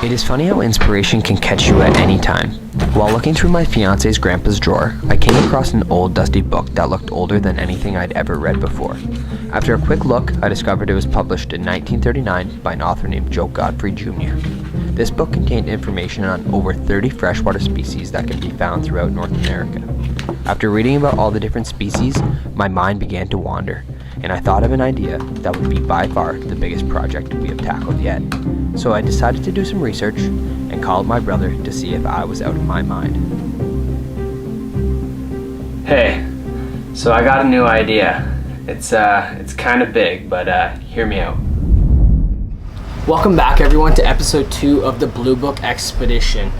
It is funny how inspiration can catch you at any time. While looking through my fiance's grandpa's drawer, I came across an old dusty book that looked older than anything I'd ever read before. After a quick look, I discovered it was published in 1939 by an author named Joe Godfrey Jr. This book contained information on over 30 freshwater species that can be found throughout North America. After reading about all the different species, my mind began to wander, and I thought of an idea that would be by far the biggest project we have tackled yet. So I decided to do some research and called my brother to see if I was out of my mind. Hey, so I got a new idea. It's kind of big, but hear me out. Welcome back everyone to episode 2 of the Blue Book Expedition.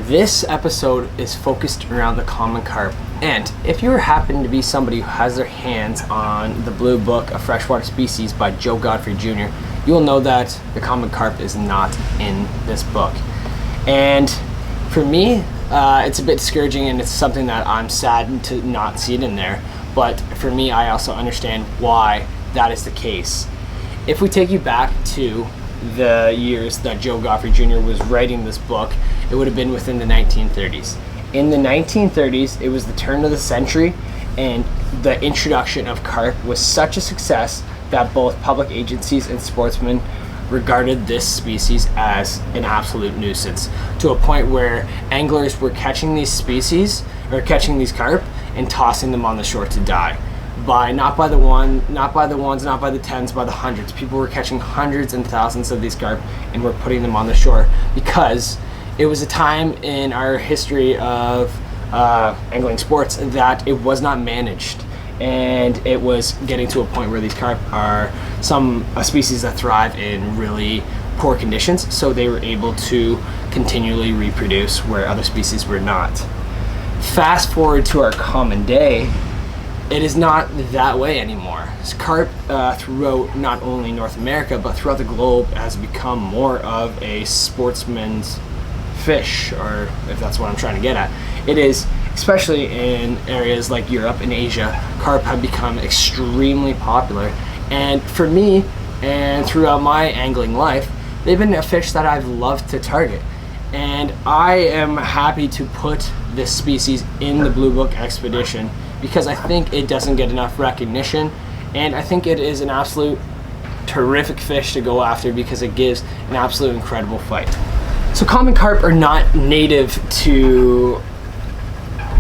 This episode is focused around the common carp, and if you happen to be somebody who has their hands on the Blue Book of Freshwater Species by Joe Godfrey Jr., you will know that the common carp is not in this book. And for me, it's a bit discouraging, and it's something that I'm saddened to not see it in there. But for me, I also understand why that is the case. If we take you back to the years that Joe Godfrey Jr. was writing this book, it would have been within the 1930s. In the 1930s, it was the turn of the century, and the introduction of carp was such a success that both public agencies and sportsmen regarded this species as an absolute nuisance, to a point where anglers were catching these species, or catching these carp, and tossing them on the shore to die. Not by the ones, not by the tens, by the hundreds. People were catching hundreds and thousands of these carp and were putting them on the shore because it was a time in our history of angling sports that it was not managed, and it was getting to a point where these carp are a species that thrive in really poor conditions, so they were able to continually reproduce where other species were not. Fast forward to our common day, it is not that way anymore. Carp throughout not only North America but throughout the globe has become more of a sportsman's fish, or if that's what I'm trying to get at. It is, especially in areas like Europe and Asia, carp have become extremely popular. And for me, and throughout my angling life, they've been a fish that I've loved to target. And I am happy to put this species in the Blue Book Expedition because I think it doesn't get enough recognition, and I think it is an absolute terrific fish to go after because it gives an absolute incredible fight. So common carp are not native to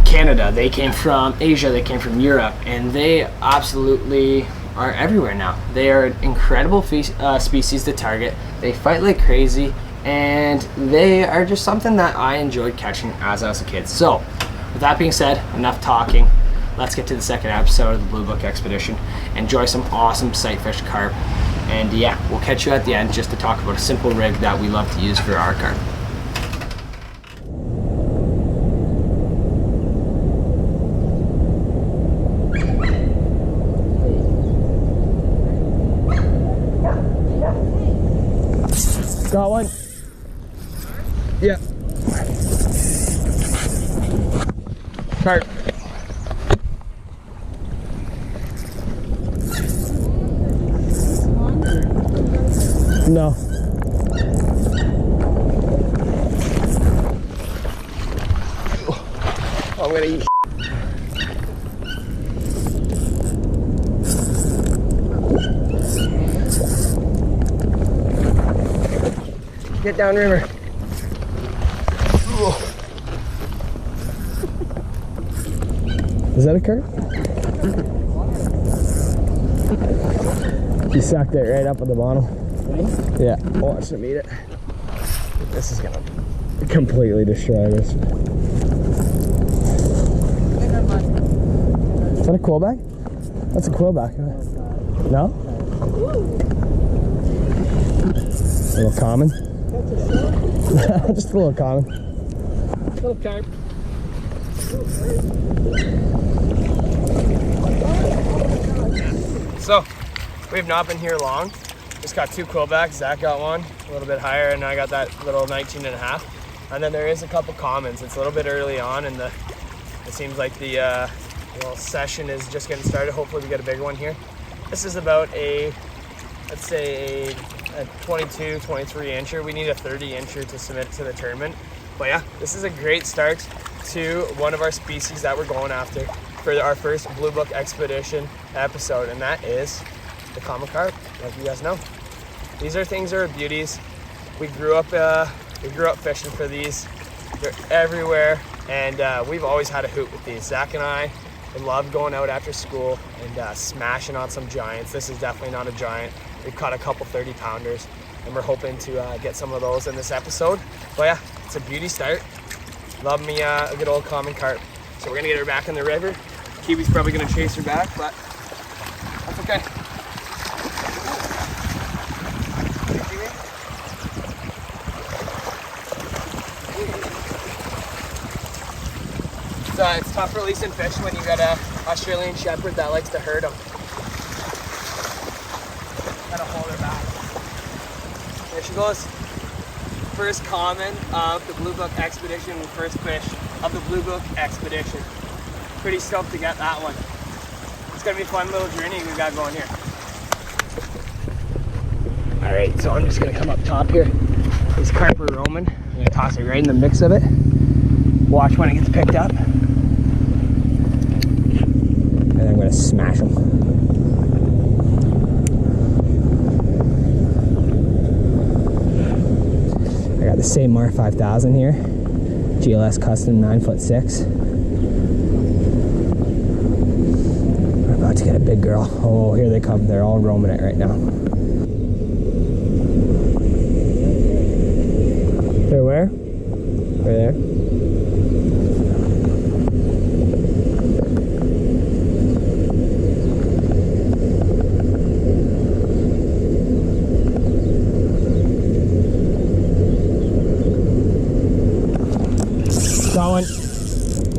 Canada. They came from Asia, they came from Europe, and they absolutely are everywhere now. They are an incredible species to target. They fight like crazy, and they are just something that I enjoyed catching as I was a kid. So with that being said, enough talking. Let's get to the second episode of the Blue Book Expedition. Enjoy some awesome sight fish carp. And yeah, we'll catch you at the end just to talk about a simple rig that we love to use for our carp. Got one. Yeah. Carp. No. Oh, I'm gonna eat. Get down river. Is that a carp? He sucked it right up at the bottom. Yeah, watch him eat it. This is gonna completely destroy this. Is that a quillback? That's a quillback. No? A little common? Just a little common. Little carp. So, we've not been here long. Just got 2 quillbacks. Zach got one a little bit higher, and I got that little 19.5. And then there is a couple commons. It's a little bit early on, and it seems like the little session is just getting started. Hopefully we get a bigger one here. This is about a, let's say, a a 22, 23 incher. We need a 30 incher to submit to the tournament. But yeah, this is a great start to one of our species that we're going after for our first Blue Book Expedition episode, and that is the common carp, like you guys know. These are things that are beauties. We grew up fishing for these. They're everywhere, and we've always had a hoot with these. Zach and I love going out after school and smashing on some giants. This is definitely not a giant. We've caught a couple 30-pounders, and we're hoping to get some of those in this episode. But yeah, it's a beauty start. Love me a good old common carp. So we're gonna get her back in the river. Kiwi's probably gonna chase her back, but that's okay. It's tough releasing fish when you got a Australian Shepherd that likes to herd them. Gotta hold her back. There she goes. First common of the Blue Book Expedition, first fish of the Blue Book Expedition. Pretty stoked to get that one. It's gonna be a fun little journey we got going here. All right, so I'm just gonna come up top here. This carp are roaming. I'm gonna toss it right in the mix of it. Watch when it gets picked up. And I'm gonna smash them. I got the same Mar 5000 here. GLS Custom 9'6". We're about to get a big girl. Oh, here they come. They're all roaming it right now. They're where? Right there.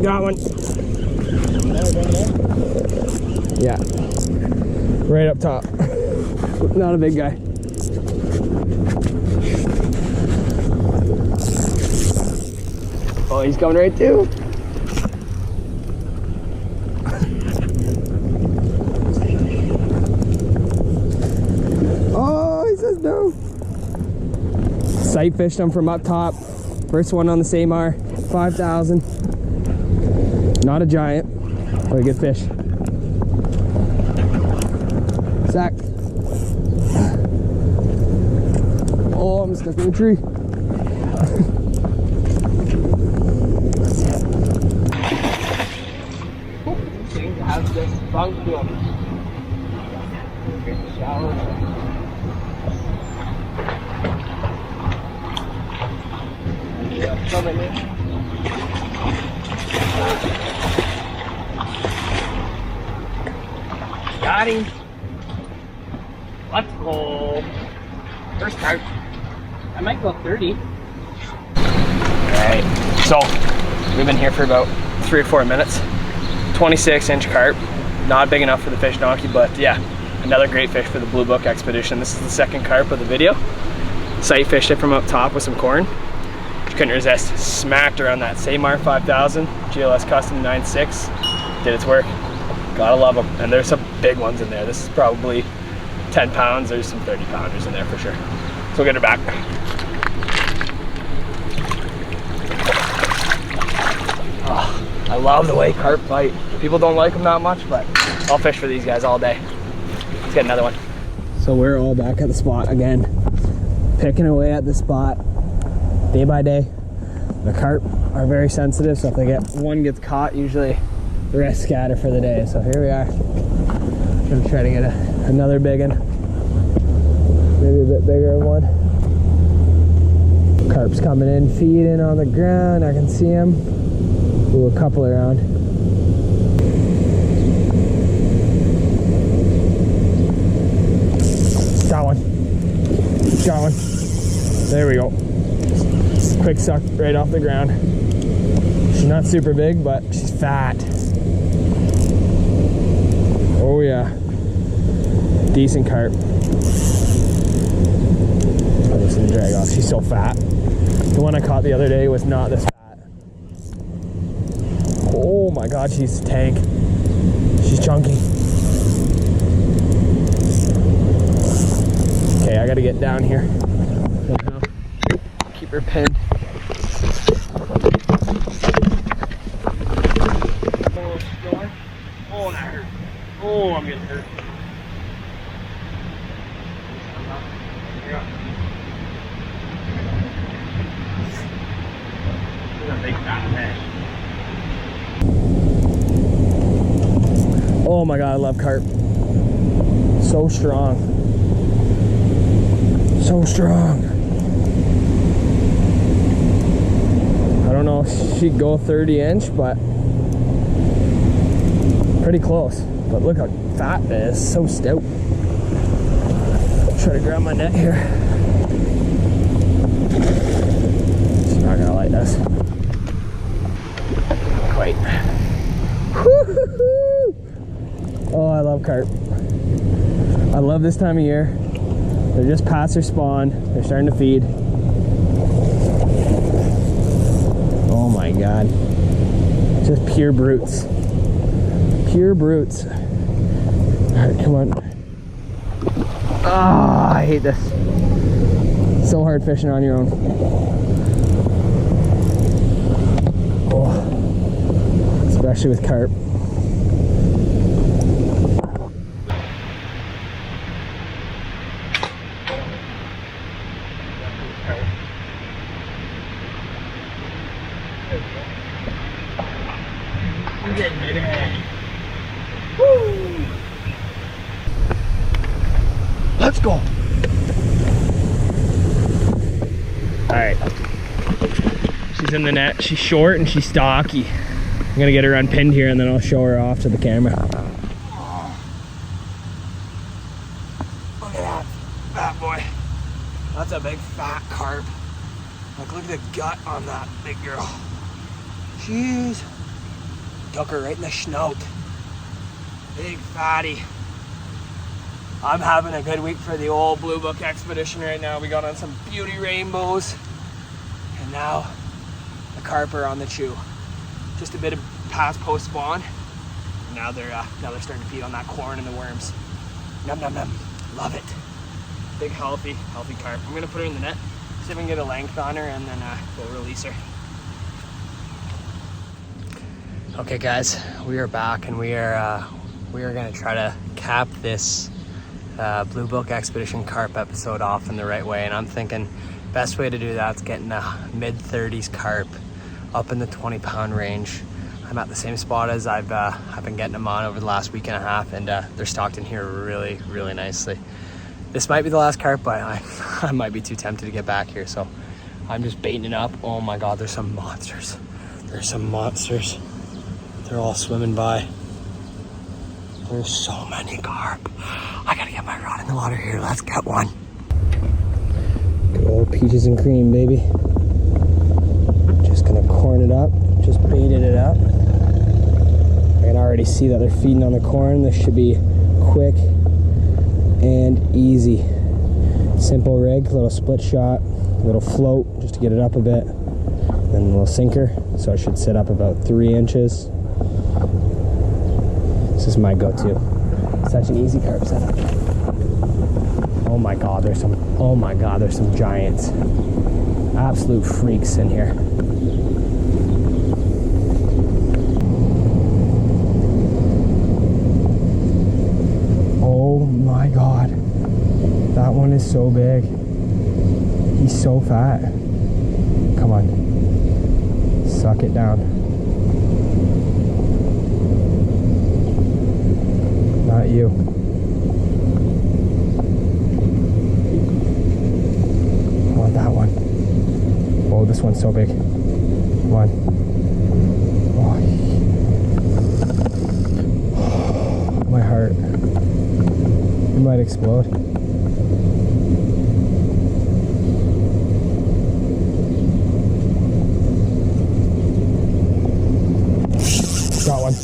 Got one. Yeah. Right up top. Not a big guy. Oh, he's coming right too. Oh, he says no. Sight fished him from up top. First one on the Samar 5000. Not a giant, but a good fish. Zach. Oh, I'm stuck in the tree. Seems to have this bunk to him. Shower. Yeah, coming in. Got him. Let's go. First carp. I might go 30. Alright, so we've been here for about 3 or 4 minutes. 26-inch carp. Not big enough for the fish donkey, but yeah, another great fish for the Blue Book Expedition. This is the second carp of the video. Sight fished it from up top with some corn. Couldn't resist. Smacked around that Samar 5000 GLS Custom 9'6". Did its work. Gotta love them. And there's some big ones in there. This is probably 10 pounds. There's some 30-pounders in there for sure. So we'll get her back. Oh, I love the way carp bite. People don't like them that much, but I'll fish for these guys all day. Let's get another one. So we're all back at the spot again. Picking away at the spot. Day by day. The carp are very sensitive, so if they get one gets caught, usually the rest scatter for the day. So here we are. Gonna try to get another big one. Maybe a bit bigger one. Carp's coming in, feeding on the ground. I can see him. Ooh, a couple around. Got one. Got one. There we go. Quick suck right off the ground. She's not super big, but she's fat. Oh yeah. Decent carp. I'm just gonna drag off. She's so fat. The one I caught the other day was not this fat. Oh my god, she's a tank. She's chunky. Okay, I gotta get down here. Keep her pinned. Oh, that hurt. Oh, I'm getting hurt. Oh my god, I love carp. So strong. So strong. I don't know if she'd go 30 inch, but pretty close. But look how fat it is. So stout. Try to grab my net here. She's not gonna like this. Quite. Oh, I love carp. I love this time of year. They're just past their spawn. They're starting to feed. Oh my god. Just pure brutes. Pure brutes. Alright, come on. Ah, I hate this. So hard fishing on your own. Oh, especially with carp. Let's go. Alright. She's in the net. She's short and she's stocky. I'm gonna get her unpinned here and then I'll show her off to the camera. Look at that fat boy. That's a big fat carp. Like, look at the gut on that big girl. Jeez. Took her right in the snout. Big fatty. I'm having a good week for the old Blue Book expedition right now. We got on some beauty rainbows, and now the carp are on the chew. Just a bit of past post spawn. Now they're starting to feed on that corn and the worms. Num num num. Love it. Big healthy carp. I'm gonna put her in the net, see if we can get a length on her, and then we'll release her. Okay, guys, we are back, and we are gonna try to cap this Blue Book Expedition carp episode off in the right way, and I'm thinking best way to do that is getting a mid-30s carp up in the 20-pound range. I'm at the same spot as I've been getting them on over the last week and a half, and they're stocked in here really nicely. This might be the last carp, but I might be too tempted to get back here, so I'm just baiting it up. Oh my god, there's some monsters. There's some monsters. They're all swimming by. There's so many carp. I gotta get my rod in the water here. Let's get one. Good old peaches and cream, baby. Just gonna corn it up. Just baited it up. I can already see that they're feeding on the corn. This should be quick and easy. Simple rig, little split shot, little float just to get it up a bit. Then a little sinker, so it should sit up about 3 inches. This is my go-to. Such an easy carp setup. Oh my god, there's some giants. Absolute freaks in here. Oh my god. That one is so big. He's so fat. Come on. Suck it down. Not you. I want that one. Oh, this one's so big. Come on. Oh. My heart. It might explode. Got one.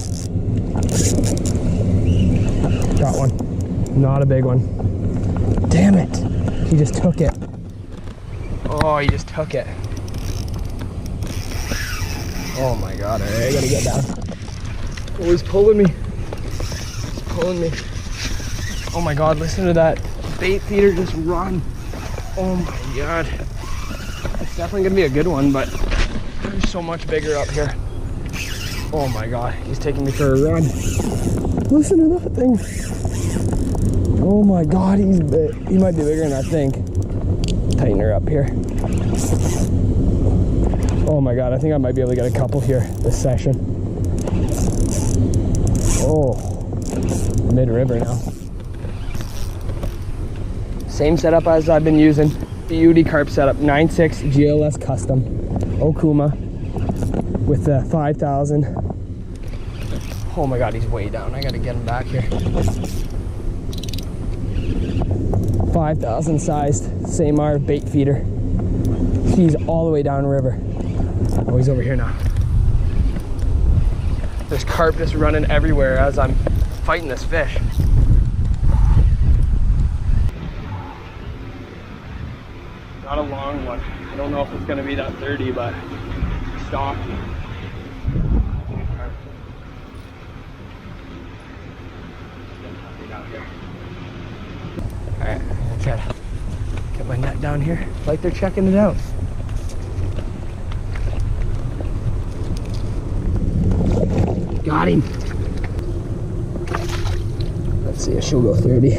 Got one. Not a big one. Damn it. He just took it. Oh, he just took it. Oh my god. Alright, I gotta get down. Oh, he's pulling me. He's pulling me. Oh my god, listen to that bait feeder just run. Oh my god. It's definitely gonna be a good one, but there's so much bigger up here. Oh my god, he's taking me for a run. Listen to that thing. Oh my god, he's big. He might be bigger than I think. Tighten her up here. Oh my god, I think I might be able to get a couple here this session. Oh, mid-river now. Same setup as I've been using. Beauty carp setup, 9.6 GLS custom, Okuma with the 5,000. Oh my god, he's way down. I gotta get him back here. 5,000 sized, Samar bait feeder. He's all the way down river. Oh, he's over here now. There's carp just running everywhere as I'm fighting this fish. Not a long one. I don't know if it's gonna be that 30, but stock. Alright, I'm gonna get my net down here like they're checking it out. Got him. Let's see if she'll go 30.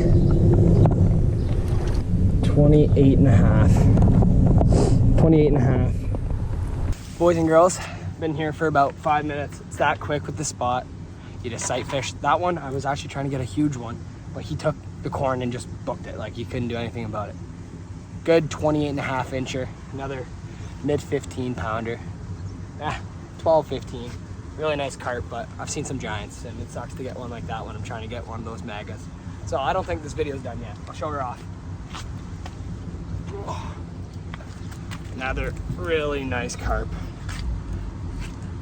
28 and a half. 28 and a half. Boys and girls, been here for about 5 minutes. It's that quick with the spot. You just sight fish. That one, I was actually trying to get a huge one, but he took the corn and just booked it. Like, he couldn't do anything about it. Good 28 and a half incher. Another mid 15 pounder. 12, 15. Really nice carp, but I've seen some giants and it sucks to get one like that when I'm trying to get one of those megas. So I don't think this video's done yet. I'll show her off. Another really nice carp.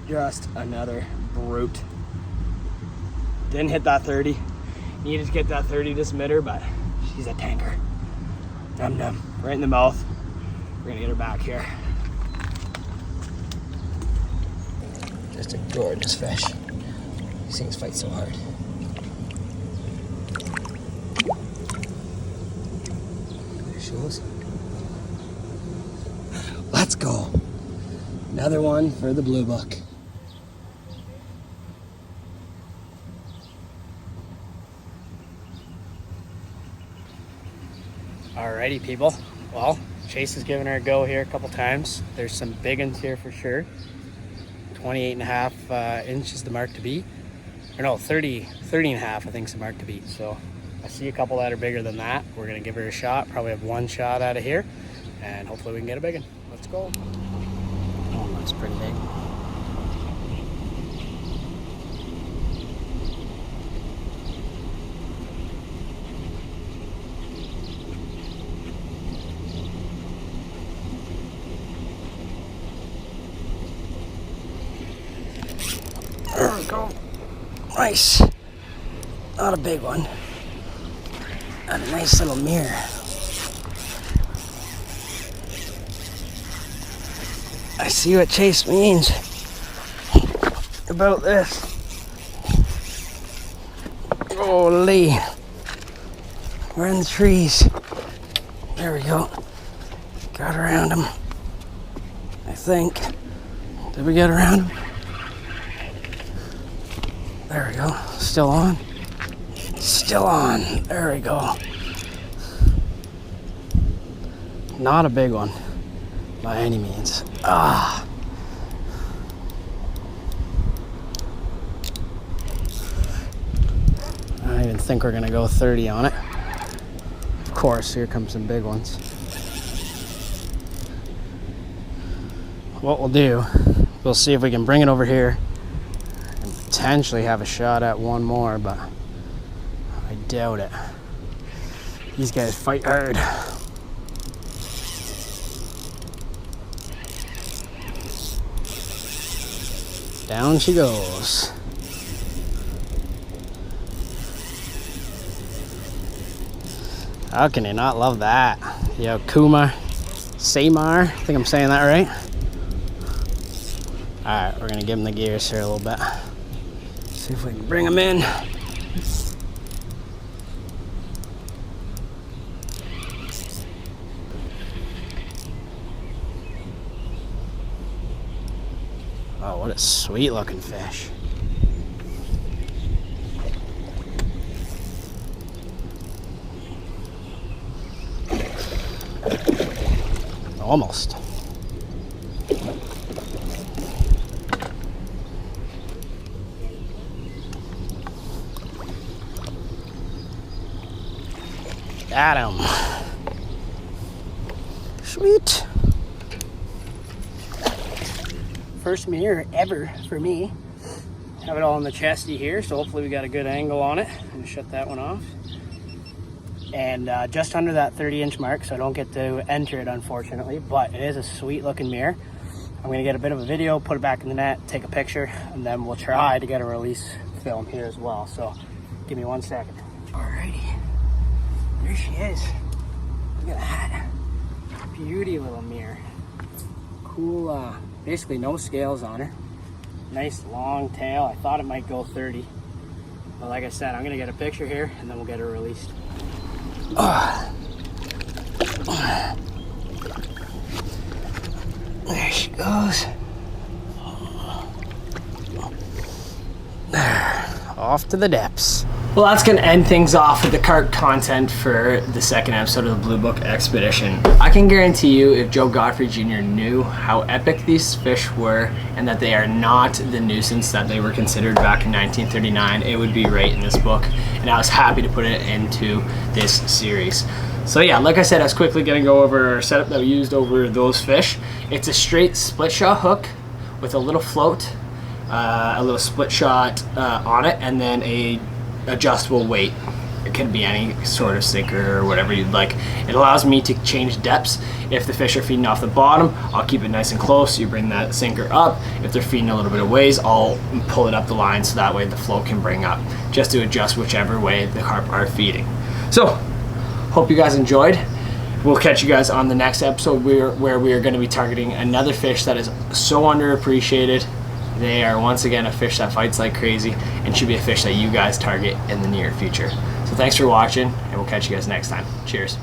Just another brute. Didn't hit that 30. Needed to get that 30 to submit her, but she's a tanker. Num num. Right in the mouth. We're gonna get her back here. Just a gorgeous fish. These things fight so hard. There she is. Let's go. Another one for the blue book. Alrighty, people. Well, Chase has given her a go here a couple times. There's some big ones here for sure. 28 and a half inch is the mark to beat. Or no, 30 and a half I think is the mark to beat. So I see a couple that are bigger than that. We're gonna give her a shot. Probably have one shot out of here. And hopefully we can get a big one. Let's go. Oh, that's pretty big. There we go. Nice. Not a big one. Got a nice little mirror. I see what Chase means about this. Holy. We're in the trees. There we go. Got around him. I think. Did we get around him? There we go. Still on. Still on. There we go. Not a big one by any means. Ah. I don't even think we're gonna go 30 on it. Of course, here comes some big ones. What we'll do, we'll see if we can bring it over here and potentially have a shot at one more, but I doubt it. These guys fight hard. Down she goes. How can you not love that? The Okuma Samar, I think I'm saying that right. Alright, we're gonna give him the gears here a little bit. See if we can bring him in. Oh, what a sweet looking fish. Almost. Got him. Sweet. First mirror ever for me. Have it all in the chesty here, so hopefully we got a good angle on it. I'm gonna shut that one off. And just under that 30-inch mark, so I don't get to enter it, unfortunately, but it is a sweet looking mirror. I'm gonna get a bit of a video, put it back in the net, take a picture, and then we'll try to get a release film here as well. So give me 1 second. Alrighty, there she is. Look at that. Beauty little mirror. Cool, basically no scales on her. Nice long tail. I thought it might go 30. But like I said, I'm gonna get a picture here and then we'll get her released. There she goes. Off to the depths. Well, that's going to end things off with the carp content for the second episode of the Blue Book Expedition. I can guarantee you, if Joe Godfrey Jr. knew how epic these fish were and that they are not the nuisance that they were considered back in 1939, it would be right in this book. And I was happy to put it into this series. So yeah, like I said, I was quickly going to go over our setup that we used over those fish. It's a straight split shot hook with a little float, a little split shot on it, and then a adjustable weight. It can be any sort of sinker or whatever you'd like. It allows me to change depths. If the fish are feeding off the bottom, I'll keep it nice and close. You bring that sinker up. If they're feeding a little bit of ways, I'll pull it up the line so that way the float can bring up, just to adjust whichever way the carp are feeding. So, hope you guys enjoyed. We'll catch you guys on the next episode where we are going to be targeting another fish that is so underappreciated. They are once again a fish that fights like crazy and should be a fish that you guys target in the near future. So thanks for watching, and we'll catch you guys next time. Cheers.